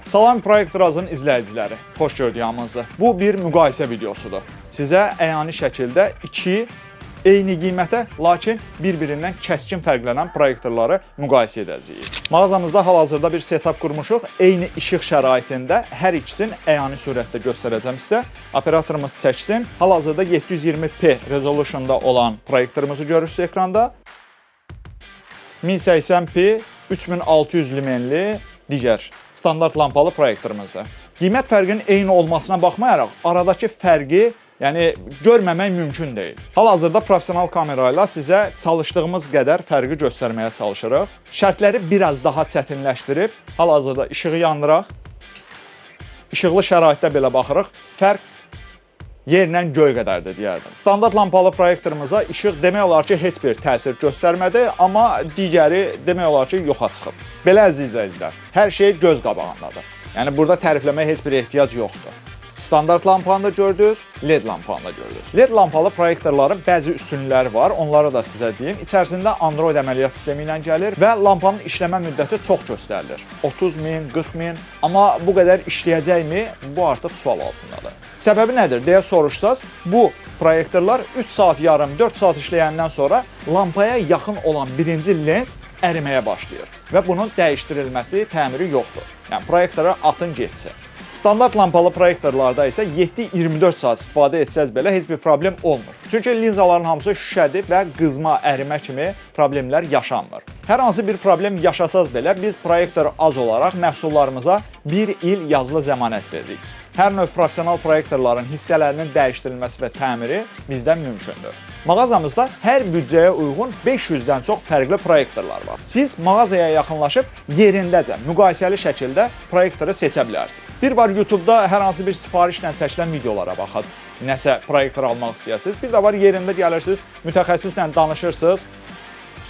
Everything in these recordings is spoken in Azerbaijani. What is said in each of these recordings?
Salam Proyektor Azın izləyiciləri, xoş gördük hamınızı. Bu bir müqayisə videosudur. Sizə əyani şəkildə iki eyni qiymətə, lakin bir-birindən kəskin fərqlənən proyektorları müqayisə edəcəyik. Mağazamızda hal-hazırda bir setup qurmuşuq. Eyni işıq şəraitində hər ikisini əyani surətdə göstərəcəm sizə. Operatorumuz çəksin. Hal-hazırda 720p rezolutionda olan proyektorumuzu görürsünüz ekranda. 1080p 3600 lumenli digər standart lampalı proyektorumuzdur. Qiymət fərqinin eyni olmasına baxmayaraq, aradakı fərqi görməmək mümkün deyil. Hal-hazırda professional kamera ilə sizə çalışdığımız qədər fərqi göstərməyə çalışırıq. Şərtləri biraz daha çətinləşdirib, hal-hazırda işığı yandıraq. İşıqlı şəraitdə belə baxırıq. Fərq yerlə göy qədərdir deyərdim. Standart lampalı proyektorumuza işıq demək olar ki, heç bir təsir göstərmədi, amma digəri demək olar ki, yoxa çıxıb. Belə əziz izləyicilər, hər şey göz qabağındadır. Yəni burada tərifləməyə heç bir ehtiyac yoxdur. Standart lampanı da gördünüz, LED lampanı da gördünüz. LED lampalı proyektorların bəzi üstünlükləri var, onları da sizə deyim. İçərisində Android əməliyyat sistemi ilə gəlir və lampanın işləmə müddəti çox göstərilir. 30 min, 40 min, amma bu qədər işləyəcəkmi? Bu artıq sual altındadır. Səbəbi nədir deyə soruşsaz, bu proyektorlar 3 saat yarım, 4 saat işləyəndən sonra lampaya yaxın olan birinci lens əriməyə başlayır və bunun dəyişdirilməsi, təmiri yoxdur. Yəni proyektora atın getsin. Standart lampalı proyektorlarda isə 7-24 saat istifadə etsəz belə heç bir problem olmur. Çünki linzaların hamısı şüşədir və qızma, ərimə kimi problemlər yaşanmır. Hər hansı bir problem yaşasaz belə biz proyektor az olaraq məhsullarımıza 1 il yazılı zəmanət veririk. Hər növ professional proyektorların hissələrinin dəyişdirilməsi və təmiri bizdən mümkündür. Mağazamızda hər büdcəyə uyğun 500-dən çox fərqli proyektorlar var. Siz mağazaya yaxınlaşıb yerindəcə, müqayisəli şəkildə proyektoru seçə bilərsiniz. Bir var YouTube'da hər hansı bir sifarişlə çəkilən videolara baxın. Nəsə proyektor almaq istəyirsiniz. Bir də var yerində gəlirsiniz, mütəxəssislə danışırsınız.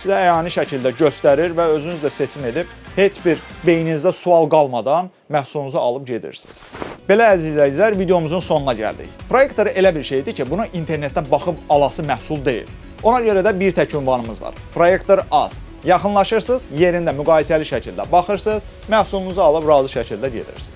Sizə əyani şəkildə göstərir və özünüz də seçim edib heç bir beyninizdə sual qalmadan məhsulunuzu alıb gedirsiniz. Belə əziz izləyicilər, videomuzun sonuna gəldik. Proyektor elə bir şeydir ki, bunu internetdən baxıb alası məhsul deyil. Ona görə də bir tək ünvanımız var. Proyektor az. Yaxınlaşırsınız, yerində müqayisəli şəkildə baxırsınız, məhsulunuzu alıb razı şəkildə gedirsiniz.